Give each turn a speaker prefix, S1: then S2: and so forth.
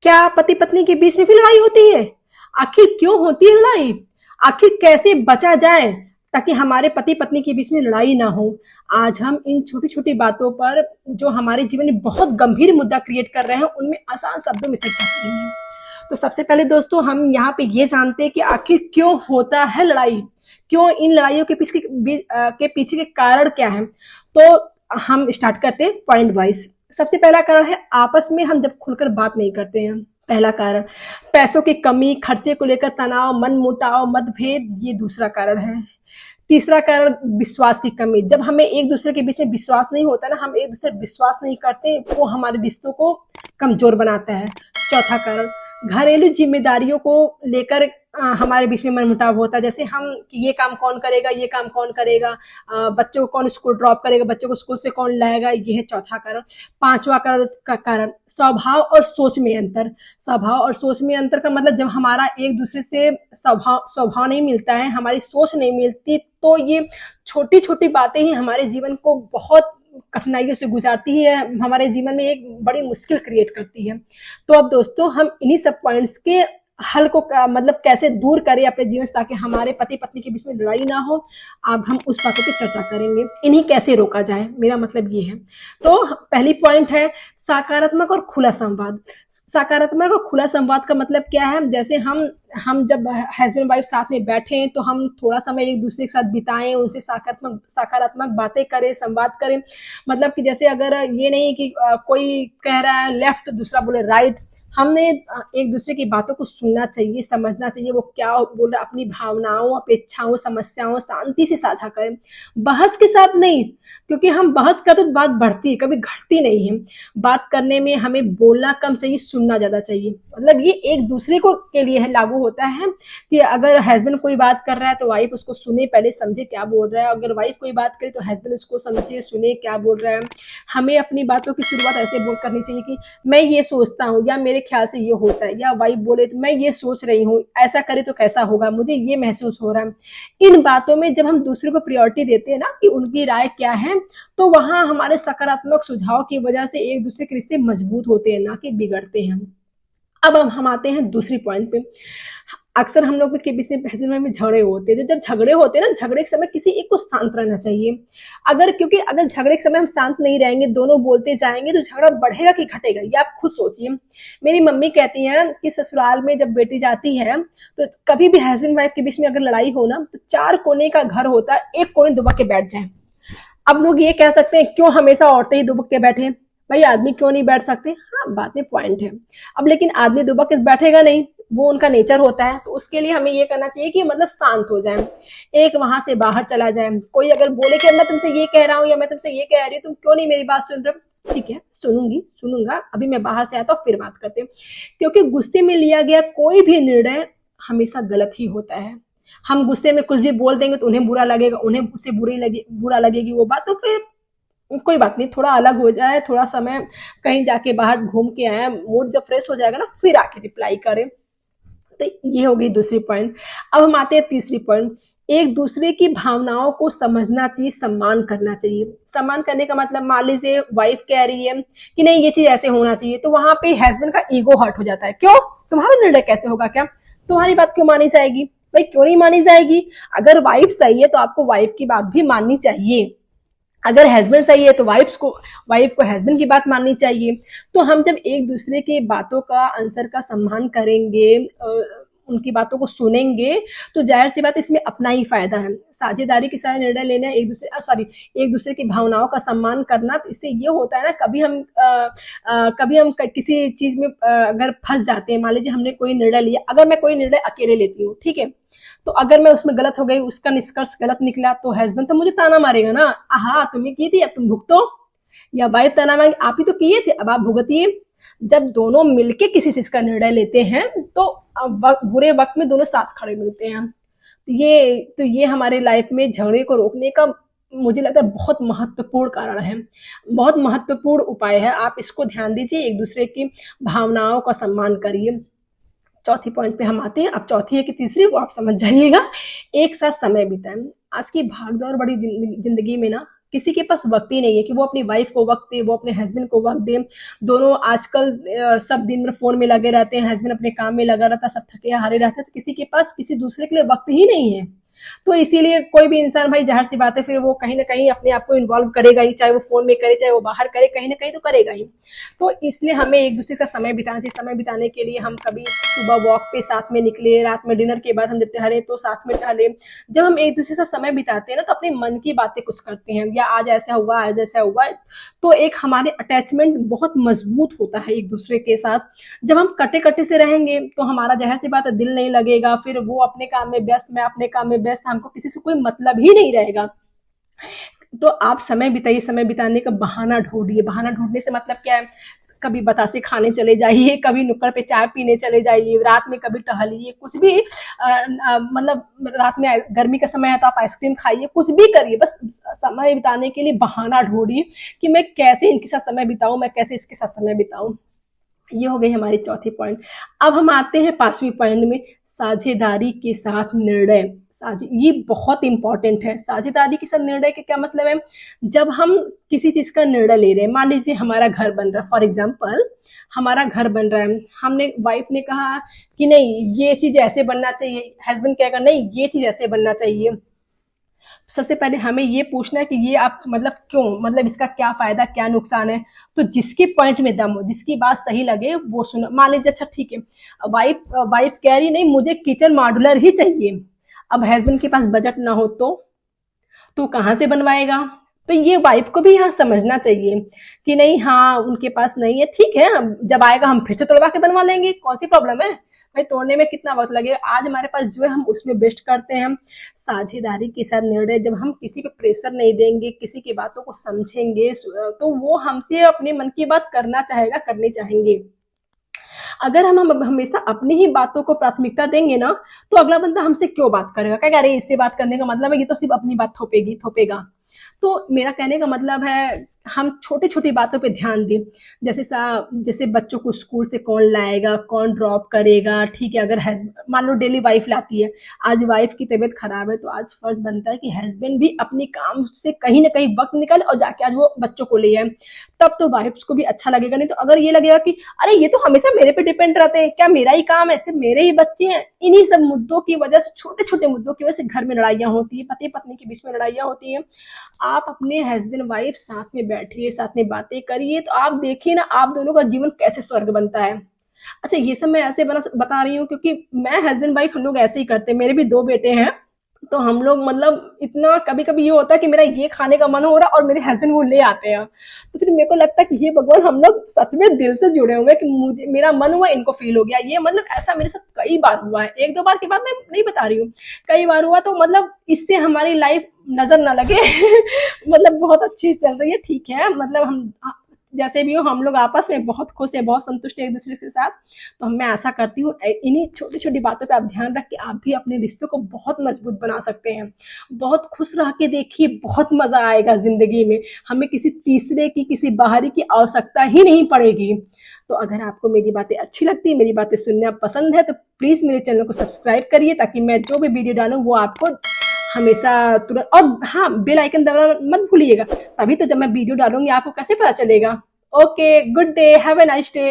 S1: क्या पति पत्नी के बीच में भी लड़ाई होती है? आखिर क्यों होती है लड़ाई? आखिर कैसे बचा जाए ताकि हमारे पति पत्नी के बीच में लड़ाई ना हो? आज हम इन छोटी छोटी बातों पर, जो हमारे जीवन में बहुत गंभीर मुद्दा क्रिएट कर रहे हैं, उनमें आसान शब्दों में चर्चा करेंगे। तो सबसे पहले दोस्तों, हम यहाँ पे ये जानते हैं कि आखिर क्यों होता है लड़ाई, क्यों इन लड़ाइयों के पीछे के कारण क्या है। तो हम स्टार्ट करते हैं पॉइंट वाइज। सबसे पहला कारण है आपस में हम जब खुलकर बात नहीं करते हैं। पहला कारण पैसों की कमी, खर्चे को लेकर तनाव, मन मुटाव, मतभेद, ये दूसरा कारण है। तीसरा कारण विश्वास की कमी। जब हमें एक दूसरे के बीच में विश्वास नहीं होता ना, हम एक दूसरे पर विश्वास नहीं करते, वो हमारे रिश्तों को कमजोर बनाता है। चौथा कारण घरेलू जिम्मेदारियों को लेकर हमारे बीच में मनमुटाव होता है। जैसे हम कि ये काम कौन करेगा, ये काम कौन करेगा, बच्चों को कौन स्कूल ड्रॉप करेगा, बच्चों को स्कूल से कौन लाएगा, ये है चौथा कारण। पांचवा कारण स्वभाव और सोच में अंतर। स्वभाव और सोच में अंतर का मतलब जब हमारा एक दूसरे से स्वभाव नहीं मिलता है, हमारी सोच नहीं मिलती, तो ये छोटी छोटी बातें ही हमारे जीवन को बहुत कठिनाइयों से गुजारती है, हमारे जीवन में एक बड़ी मुश्किल क्रिएट करती है। तो अब दोस्तों, हम इन्हीं सब पॉइंट्स के हल को मतलब कैसे दूर करें अपने जीवन से, ताकि हमारे पति पत्नी के बीच में लड़ाई ना हो, अब हम उस बातों पे चर्चा करेंगे। इन्हीं कैसे रोका जाए, मेरा मतलब ये है। तो पहली पॉइंट है सकारात्मक और खुला संवाद। सकारात्मक और खुला संवाद का मतलब क्या है? जैसे हम जब हस्बैंड वाइफ साथ में बैठे तो हम थोड़ा समय एक दूसरे के साथ बिताएं, उनसे सकारात्मक बातें करें, संवाद करें। मतलब कि जैसे अगर ये नहीं कि कोई कह रहा है लेफ्ट तो दूसरा बोले राइट, हमने एक दूसरे की बातों को सुनना चाहिए, समझना चाहिए वो क्या बोल रहा, अपनी भावनाओं, अपेक्षाओं, समस्याओं शांति से साझा करें, बहस के साथ नहीं। क्योंकि हम बहस करते तो बात बढ़ती है, कभी घटती नहीं है। बात करने में हमें बोलना कम चाहिए, सुनना ज्यादा चाहिए। मतलब ये एक दूसरे को के लिए है, लागू होता है कि अगर हस्बैंड कोई बात कर रहा है तो वाइफ उसको सुने, पहले समझे क्या बोल रहा है। अगर वाइफ कोई बात करे तो हस्बैंड उसको समझे, सुने क्या बोल रहा है। हमें अपनी बातों की शुरुआत ऐसे करनी चाहिए कि मैं ये सोचता हूँ, या मेरे ख्याल से ये होता है, या वाइफ बोले तो मैं ये सोच रही हूँ, ऐसा करे तो कैसा होगा, मुझे ये महसूस हो रहा है। इन बातों में जब हम दूसरे को प्रायोरिटी देते हैं ना कि उनकी राय क्या है, तो वहां हमारे सकारात्मक सुझाव की वजह से एक दूसरे के रिश्ते मजबूत होते हैं, ना कि बिगड़ते हैं। अब हम आते हैं दूसरी पॉइंट पे। अक्सर हम लोग के बीच में झगड़े होते हैं। जब झगड़े होते हैं ना, झगड़े के समय किसी एक को शांत रहना चाहिए। क्योंकि अगर झगड़े के समय हम शांत नहीं रहेंगे, दोनों बोलते जाएंगे, तो झगड़ा बढ़ेगा कि घटेगा, ये आप खुद सोचिए। मेरी मम्मी कहती हैं कि ससुराल में जब बेटी जाती है तो कभी भी हस्बैंड वाइफ के बीच में अगर लड़ाई हो ना, तो 4 कोने का घर होता है, एक कोने दुबक के बैठ जाए। अब लोग ये कह सकते हैं क्यों हमेशा औरतें ही दुबक के बैठे, भाई आदमी क्यों नहीं बैठ सकते? हाँ, बात में पॉइंट है। अब लेकिन आदमी दुबक के बैठेगा नहीं, वो उनका नेचर होता है। तो उसके लिए हमें ये करना चाहिए कि मतलब शांत हो जाए, एक वहां से बाहर चला जाए। कोई अगर बोले कि मैं तुमसे ये कह रहा हूँ या मैं तुमसे ये कह रही हूँ, तुम क्यों नहीं मेरी बात सुन रहे हो? ठीक है, सुनूंगा, अभी मैं बाहर से आता हूँ, फिर बात करते हैं। क्योंकि गुस्से में लिया गया कोई भी निर्णय हमेशा गलत ही होता है। हम गुस्से में कुछ भी बोल देंगे तो उन्हें बुरा लगेगा, उन्हें उससे बुरा लगेगी वो बात, तो फिर कोई बात नहीं, थोड़ा अलग हो जाए, थोड़ा समय कहीं जाके बाहर घूम के आए, मूड जब फ्रेश हो जाएगा ना, फिर आके रिप्लाई करें। तो ये हो गई दूसरी पॉइंट। अब हम आते हैं तीसरी पॉइंट। एक दूसरे की भावनाओं को समझना चाहिए, सम्मान करना चाहिए। सम्मान करने का मतलब, मान लीजिए वाइफ कह रही है कि नहीं ये चीज ऐसे होना चाहिए, तो वहां पे हस्बैंड का ईगो हर्ट हो जाता है। क्यों? तुम्हारा निर्णय कैसे होगा? क्या तुम्हारी बात क्यों मानी जाएगी? भाई क्यों नहीं मानी जाएगी? अगर वाइफ सही है तो आपको वाइफ की बात भी माननी चाहिए। अगर हस्बैंड सही है तो वाइफ को हस्बैंड की बात माननी चाहिए। तो हम जब एक दूसरे की बातों का, आंसर का सम्मान करेंगे, उनकी बातों को सुनेंगे, तो जाहिर सी बात इसमें अपना ही फायदा है। साझेदारी के साथ निर्णय लेना, एक दूसरे की भावनाओं का सम्मान करना। तो इससे ये होता है ना, कभी हम किसी चीज में अगर फंस जाते हैं। मान लीजिए हमने कोई निर्णय लिया, अगर मैं कोई निर्णय अकेले लेती हूँ, ठीक है, तो अगर मैं उसमें गलत हो गई, उसका निष्कर्ष गलत निकला, तो हस्बैंड तो मुझे ताना मारेगा ना, हाँ तुमने की थी अब तुम भुगतो, या वाइफ ताना मारेगी आप ही तो किए थे अब आप भुगतिए। जब दोनों मिलके किसी चीज का निर्णय लेते हैं तो बुरे वक्त में दोनों साथ खड़े मिलते हैं। तो ये हमारे लाइफ में झगड़े को रोकने का मुझे लगता है बहुत महत्वपूर्ण कारण है, बहुत महत्वपूर्ण उपाय है। आप इसको ध्यान दीजिए, एक दूसरे की भावनाओं का सम्मान करिए। चौथी पॉइंट पे हम आते हैं। अब चौथी है कि तीसरी, वो आप समझ जाइएगा, एक साथ समय बिताएं। आज की भागदौड़ बड़ी जिंदगी में ना किसी के पास वक्त ही नहीं है कि वो अपनी वाइफ को वक्त दे, वो अपने हस्बैंड को वक्त दे। दोनों आजकल सब दिन भर फोन में लगे रहते हैं, हस्बैंड अपने काम में लगा रहता है, सब थके हारे रहते हैं, तो किसी के पास किसी दूसरे के लिए वक्त ही नहीं है। तो इसीलिए कोई भी इंसान भाई, ज़ाहिर सी बात है, फिर वो कहीं ना कहीं अपने आप को इन्वॉल्व करेगा ही, चाहे वो फोन में करे चाहे वो बाहर करे, कहीं ना कहीं तो करेगा ही। तो इसलिए हमें एक दूसरे के साथ समय बिताना चाहिए। समय बिताने के लिए हम कभी सुबह वॉक पे साथ में निकले, रात में डिनर के बाद हम जब टहले तो साथ में टहले। जब हम एक दूसरे के साथ समय बिताते हैं ना, तो अपने मन की बातें कुछ करते हैं, या आज ऐसा हुआ आज ऐसा हुआ, तो एक हमारे अटैचमेंट बहुत मजबूत होता है एक दूसरे के साथ। जब हम कटे कटे से रहेंगे तो हमारा ज़ाहिर सी बात है दिल नहीं लगेगा, फिर वो अपने काम में व्यस्त, मैं अपने काम में व्यस्त, हमको किसी से कोई मतलब ही नहीं रहेगा। तो आप समय बिताइए, समय बिताने का बहाना ढूंढिए। बहाना ढूंढने से मतलब क्या है, कभी बतासे खाने चले जाइए, कभी नुक्कड़ पे चाय पीने चले जाइए, रात में कभी टहलिए, कुछ भी मतलब रात में गर्मी का समय है तो आप आइसक्रीम खाइए, कुछ भी करिए, बस समय बिताने के लिए बहाना ढूंढिए कि मैं कैसे इनके साथ समय बिताऊं, मैं कैसे इसके साथ समय बिताऊं। ये हो गई हमारी चौथी पॉइंट। अब हम आते हैं पांचवी पॉइंट में, साझेदारी के साथ निर्णय। साझे ये बहुत इंपॉर्टेंट है। साझेदारी के साथ निर्णय का क्या मतलब है, जब हम किसी चीज का निर्णय ले रहे हैं, मान लीजिए हमारा घर बन रहा है, फॉर एग्जाम्पल हमारा घर बन रहा है, हमने वाइफ ने कहा कि नहीं ये चीज ऐसे बनना चाहिए, हस्बैंड कहेगा नहीं ये चीज ऐसे बनना चाहिए। सबसे पहले हमें ये पूछना है कि ये आप मतलब क्यों, मतलब इसका क्या फायदा क्या नुकसान है। तो जिसके पॉइंट में दम हो, जिसकी बात सही लगे वो सुनो। मान लीजिए अच्छा ठीक है, वाइफ वाइफ कह रही नहीं मुझे किचन मॉड्यूलर ही चाहिए, अब हस्बैंड के पास बजट ना हो तो कहाँ से बनवाएगा। तो ये वाइफ को भी यहाँ समझना चाहिए कि नहीं हाँ उनके पास नहीं है, ठीक है जब आएगा हम फिर से तोड़वा के बनवा लेंगे, कौन सी प्रॉब्लम है भाई, तोड़ने में कितना वक्त लगेगा, आज हमारे पास जो है हम उसमें बेस्ट करते हैं। साझेदारी के साथ निर्णय, जब हम किसी पे प्रेशर नहीं देंगे, किसी की बातों को समझेंगे, तो वो हमसे अपने मन की बात करना चाहेगा, करनी चाहेंगे। अगर हम हमेशा अपनी ही बातों को प्राथमिकता देंगे ना, तो अगला बंदा हमसे क्यों बात करेगा, क्या अरे इससे बात करने का मतलब है ये तो सिर्फ अपनी बात थोपेगा। तो मेरा कहने का मतलब है हम छोटी छोटी बातों पे ध्यान दें। जैसे बच्चों को स्कूल से कौन लाएगा, कौन ड्रॉप करेगा, ठीक है। अगर मान लो डेली वाइफ लाती है, आज वाइफ की तबीयत खराब है, तो आज फर्ज बनता है कि हस्बैंड भी अपनी काम से कहीं ना कहीं वक्त निकाले और जाके आज वो बच्चों को ले आए, तब तो वाइफ को भी अच्छा लगेगा। नहीं तो अगर ये लगेगा कि अरे ये तो हमेशा मेरे पे डिपेंड रहते हैं, क्या मेरा ही काम है, सिर्फ मेरे ही बच्चे हैं, इन्हीं सब मुद्दों की वजह से, छोटे छोटे मुद्दों की वजह से घर में लड़ाइयाँ होती है, पति पत्नी के बीच में लड़ाइयाँ होती हैं। आप अपने हस्बैंड वाइफ साथ में बैठिए, साथ में बातें करिए, तो आप देखिए ना आप दोनों का जीवन कैसे स्वर्ग बनता है। अच्छा ये सब मैं ऐसे बता रही हूँ क्योंकि मैं हस्बैंड वाइफ हम लोग ऐसे ही करते हैं, मेरे भी 2 बेटे हैं। तो हम लोग मतलब इतना कभी कभी ये होता है कि मेरा ये खाने का मन हो रहा है और मेरे हस्बैंड वो ले आते हैं, तो फिर मेरे को लगता है कि ये भगवान हम लोग सच में दिल से जुड़े हुए हैं कि मुझे मेरा मन हुआ इनको फील हो गया। ये मतलब ऐसा मेरे साथ कई बार हुआ है, 1-2 बार की बात मैं नहीं बता रही हूँ, कई बार हुआ। तो मतलब इससे हमारी लाइफ नजर ना लगे मतलब बहुत अच्छी चल रही है, ठीक है। मतलब हम जैसे भी हो हम लोग आपस में बहुत खुश है, बहुत संतुष्ट है एक दूसरे के साथ। तो मैं आशा करती हूँ इन्हीं छोटी छोटी बातों पे आप ध्यान रख के आप भी अपने रिश्तों को बहुत मजबूत बना सकते हैं। बहुत खुश रह के देखिए, बहुत मजा आएगा जिंदगी में, हमें किसी तीसरे की किसी बाहरी की आवश्यकता ही नहीं पड़ेगी। तो अगर आपको मेरी बातें अच्छी लगती है, मेरी बातें सुनना पसंद है, तो प्लीज मेरे चैनल को सब्सक्राइब करिए ताकि मैं जो भी वीडियो डालूँ वो आपको हमेशा तुरंत, और हाँ बेल आइकन दबाना मत भूलिएगा, तभी तो जब मैं वीडियो डालूंगी आपको कैसे पता चलेगा। Okay, good day, have a nice day.